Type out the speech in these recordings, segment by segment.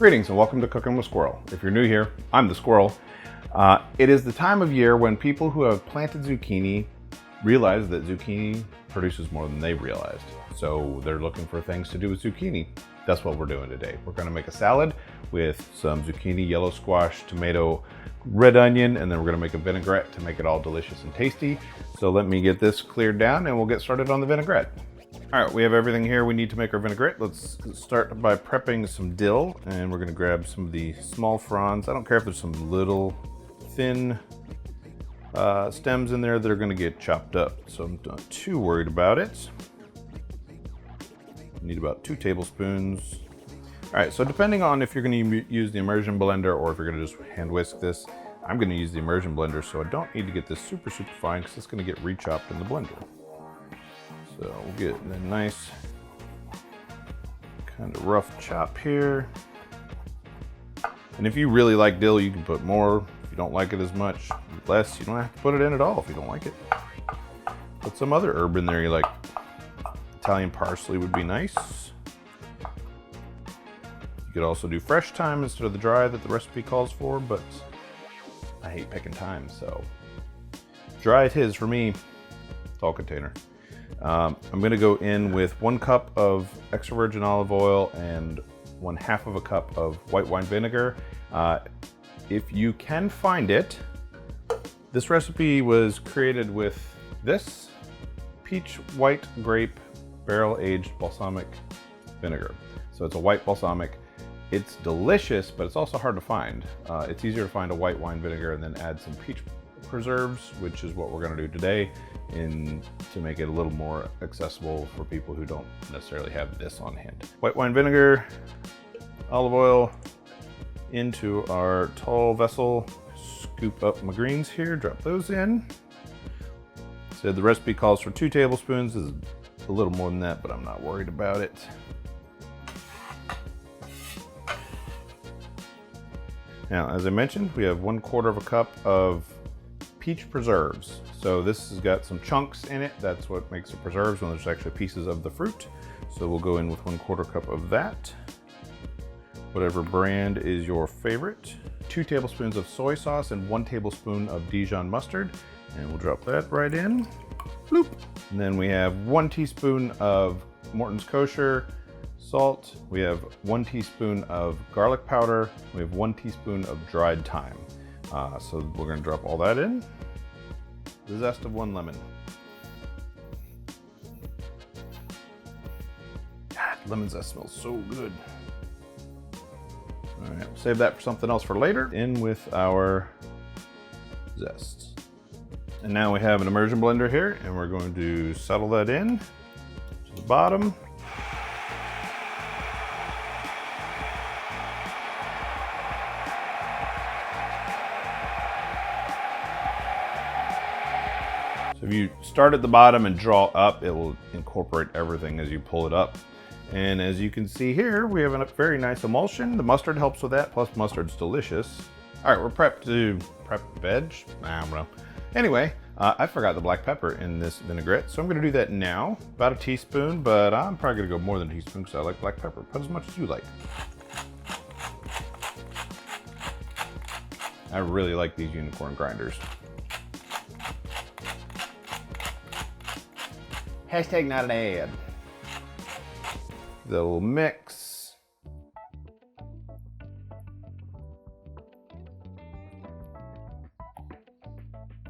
Greetings and welcome to Cookin with Squirrl. If you're new here, I'm the squirrel. It is the time of year when people who have planted zucchini realize that zucchini produces more than they realized. So they're looking for things to do with zucchini. That's what we're doing today. We're gonna make a salad with some zucchini, yellow squash, tomato, red onion, and then we're gonna make a vinaigrette to make it all delicious and tasty. So let me get this cleared down and we'll get started on the vinaigrette. All right, we have everything here we need to make our vinaigrette. Let's start by prepping some dill, and we're gonna grab some of the small fronds. I don't care if there's some little thin stems in there that are gonna get chopped up, so I'm not too worried about it. Need about 2 tablespoons. All right, so depending on if you're gonna use the Immersion blender or if you're gonna just hand whisk this, I'm gonna use the Immersion blender, so I don't need to get this super fine because it's gonna get re-chopped in the blender. So we'll get a nice kind of rough chop here. And if you really like dill, you can put more. If you don't like it as much, less. You don't have to put it in at all if you don't like it. Put some other herb in there you like. Italian parsley would be nice. You could also do fresh thyme instead of the dry that the recipe calls for, but I hate picking thyme, so dry it is for me. Tall container. I'm gonna go in with 1 cup of extra virgin olive oil and 1/2 cup of white wine vinegar. If you can find it, this recipe was created with this peach white grape barrel-aged balsamic vinegar. So it's a white balsamic. It's delicious, but it's also hard to find. It's easier to find a white wine vinegar and then add some peach preserves, which is what we're gonna do today, to make it a little more accessible for people who don't necessarily have this on hand. White wine vinegar, olive oil into our tall vessel. Scoop up my greens here, drop those in. So the recipe calls for 2 tablespoons. This is a little more than that, but I'm not worried about it. Now, as I mentioned, we have 1/4 cup of peach preserves. So this has got some chunks in it. That's what makes it preserves, when there's actually pieces of the fruit. So we'll go in with 1/4 cup of that. Whatever brand is your favorite. 2 tablespoons of soy sauce and 1 tablespoon of Dijon mustard. And we'll drop that right in. Bloop. And then we have 1 teaspoon of Morton's kosher salt. We have 1 teaspoon of garlic powder. We have 1 teaspoon of dried thyme. So we're gonna drop all that in. The zest of 1 lemon. God, lemon zest smells so good. All right, save that for something else for later. In with our zest. And now we have an Immersion blender here, and we're going to settle that in to the bottom. So if you start at the bottom and draw up, it will incorporate everything as you pull it up. And as you can see here, we have a very nice emulsion. The mustard helps with that, plus mustard's delicious. All right, we're prepped to prep veg. I don't know. Anyway, I forgot the black pepper in this vinaigrette, so I'm gonna do that now. About 1 teaspoon, but I'm probably gonna go more than 1 teaspoon because I like black pepper. Put as much as you like. I really like these unicorn grinders. Hashtag not an ad. The little mix.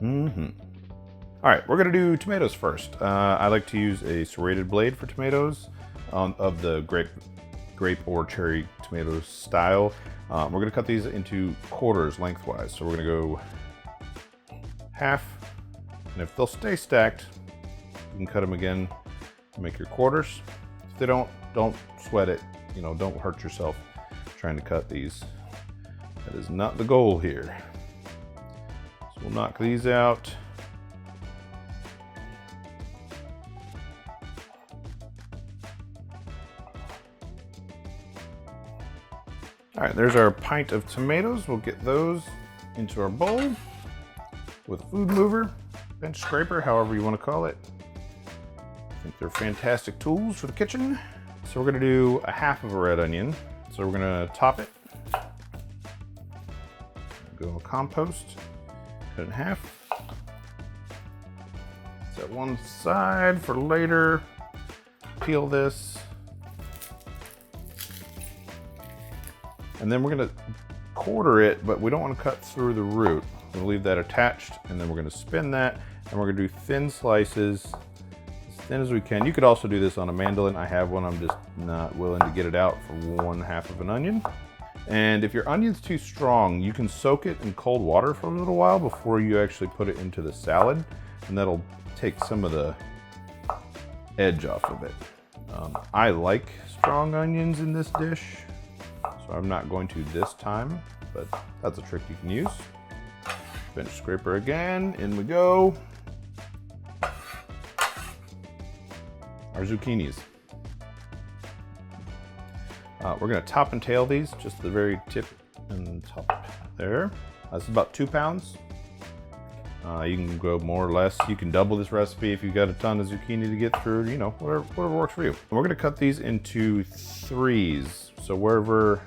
All right, we're gonna do tomatoes first. I like to use a serrated blade for tomatoes of the grape or cherry tomato style. We're gonna cut these into quarters lengthwise. So we're gonna go half, and if they'll stay stacked, you can cut them again to make your quarters. If they don't sweat it. You know, don't hurt yourself trying to cut these. That is not the goal here. So we'll knock these out. All right, there's our pint of tomatoes. We'll get those into our bowl with a food mover, bench scraper, however you want to call it. I think they're fantastic tools for the kitchen. So we're gonna do 1/2 of a red onion. So we're gonna top it Go in compost, cut it in half. Set one side for later. Peel this. And then we're gonna quarter it, but we don't want to cut through the root. We'll leave that attached, and then we're gonna spin that, and we're gonna do thin slices, as thin as we can. You could also do this on a mandolin. I have one, I'm just not willing to get it out for 1/2 of an onion. And if your onion's too strong, you can soak it in cold water for a little while before you actually put it into the salad, and that'll take some of the edge off of it. I like strong onions in this dish, so I'm not going to this time, but that's a trick you can use. Bench scraper again, in we go. Our zucchinis. We're gonna top and tail these, just the very tip and top there. That's about 2 pounds. You can go more or less. You can double this recipe if you've got a ton of zucchini to get through, you know, whatever works for you. And we're gonna cut these into 3s. So wherever's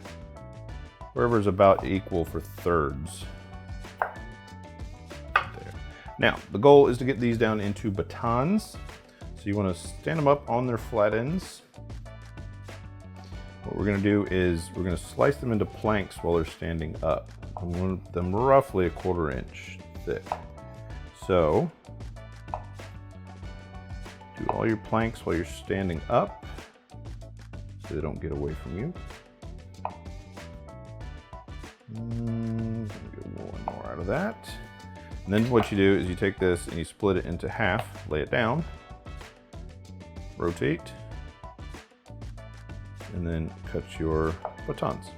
about equal for 3rds. There. Now, the goal is to get these down into batons. So you wanna stand them up on their flat ends. What we're gonna do is we're gonna slice them into planks while they're standing up. I want them roughly 1/4 inch thick. So, do all your planks while you're standing up so they don't get away from you. Get one more out of that. And then what you do is you take this and you split it into half, lay it down, rotate, and then cut your batons.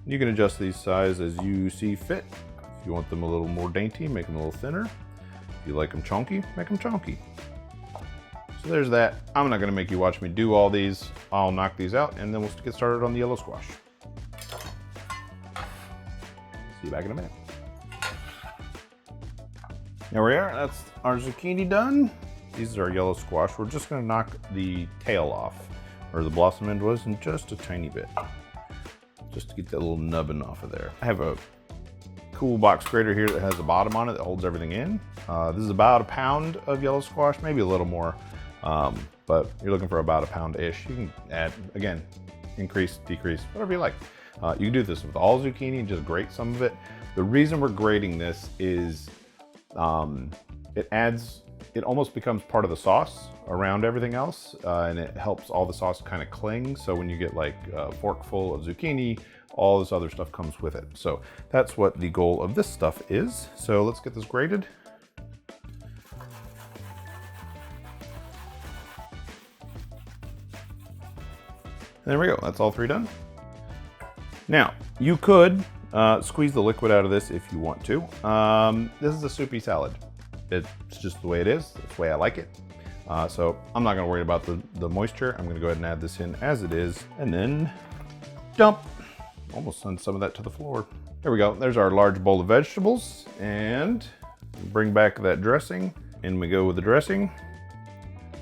You can adjust these size as you see fit. If you want them a little more dainty, make them a little thinner. If you like them chunky, make them chunky. So there's that. I'm not gonna make you watch me do all these. I'll knock these out and then we'll get started on the yellow squash. See you back in a minute. There we are, that's our zucchini done. These are our yellow squash. We're just gonna knock the tail off, or the blossom end was, in just a tiny bit. Just to get that little nubbin off of there. I have a cool box grater here that has a bottom on it that holds everything in. This is about 1 pound of yellow squash, maybe a little more, but you're looking for about 1 pound-ish. You can add, again, increase, decrease, whatever you like. You can do this with all zucchini and just grate some of it. The reason we're grating this is it almost becomes part of the sauce around everything else, and it helps all the sauce kind of cling. So when you get like a fork full of zucchini, all this other stuff comes with it. So that's what the goal of this stuff is. So let's get this grated. There we go, that's all 3 done. Now, you could squeeze the liquid out of this if you want to. This is a soupy salad. It's just the way it is. That's the way I like it. So I'm not gonna worry about the moisture. I'm gonna go ahead and add this in as it is, and then dump. Almost send some of that to the floor. There we go. There's our large bowl of vegetables, and bring back that dressing. In we go with the dressing.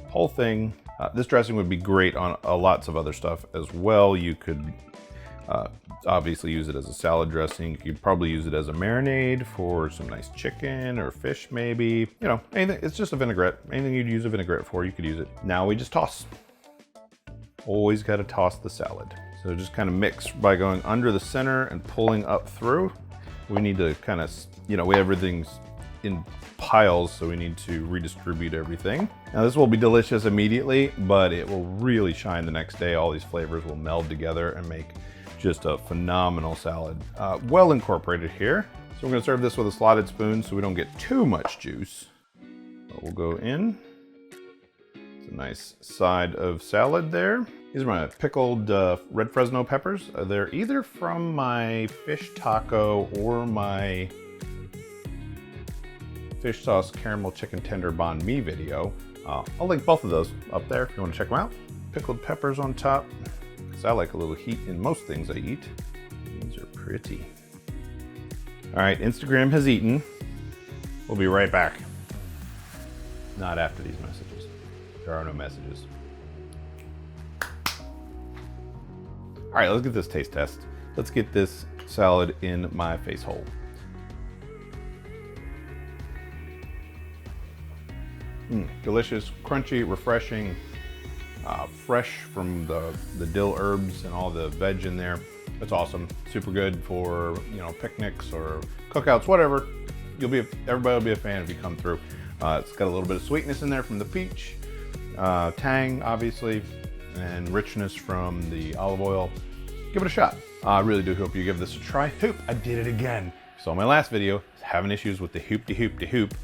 Whole thing. This dressing would be great on lots of other stuff as well. You could obviously use it as a salad dressing. You could probably use it as a marinade for some nice chicken or fish maybe. You know, anything. It's just a vinaigrette. Anything you'd use a vinaigrette for, you could use it. Now we just toss. Always got to toss the salad. So just kind of mix by going under the center and pulling up through. We need to kind of, you know, everything's in piles, so we need to redistribute everything. Now this will be delicious immediately, but it will really shine the next day. All these flavors will meld together and make just a phenomenal salad. Well incorporated here. So we're gonna serve this with a slotted spoon so we don't get too much juice. But we'll go in. It's a nice side of salad there. These are my pickled red Fresno peppers. They're either from my fish taco or my fish sauce caramel chicken tender banh mi video. I'll link both of those up there if you want to check them out. Pickled peppers on top, because I like a little heat in most things I eat. These are pretty. All right, Instagram has eaten. We'll be right back. Not after these messages. There are no messages. All right, let's get this taste test. let's get this salad in my face hole. Delicious, crunchy, refreshing, fresh from the dill herbs and all the veg in there. It's awesome. Super good for, you know, picnics or cookouts, whatever. Everybody will be a fan if you come through. It's got a little bit of sweetness in there from the peach, tang, obviously, and richness from the olive oil. Give it a shot. I really do hope you give this a try. Hoop, I did it again. So my last video, having issues with the hoop.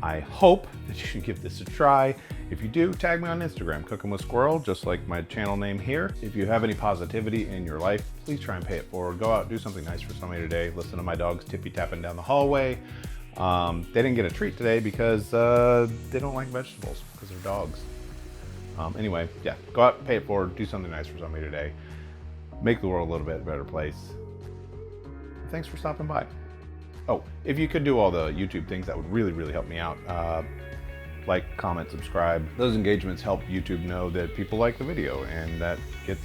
I hope that you should give this a try. If you do, tag me on Instagram, Cookin With Squirrl, just like my channel name here. If you have any positivity in your life, please try and pay it forward. Go out, do something nice for somebody today. Listen to my dogs tippy-tapping down the hallway. They didn't get a treat today because they don't like vegetables because they're dogs. Anyway, yeah, go out, pay it forward, do something nice for somebody today. Make the world a little bit better place. Thanks for stopping by. Oh, if you could do all the YouTube things, that would really help me out. Like, comment, subscribe. Those engagements help YouTube know that people like the video, and that gets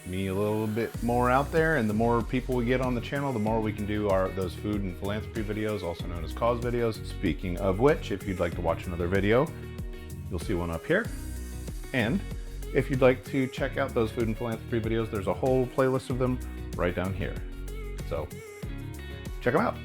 me a little bit more out there. And the more people we get on the channel, the more we can do those food and philanthropy videos, also known as cause videos. Speaking of which, if you'd like to watch another video, you'll see one up here. And if you'd like to check out those food and philanthropy videos, there's a whole playlist of them right down here. So check them out.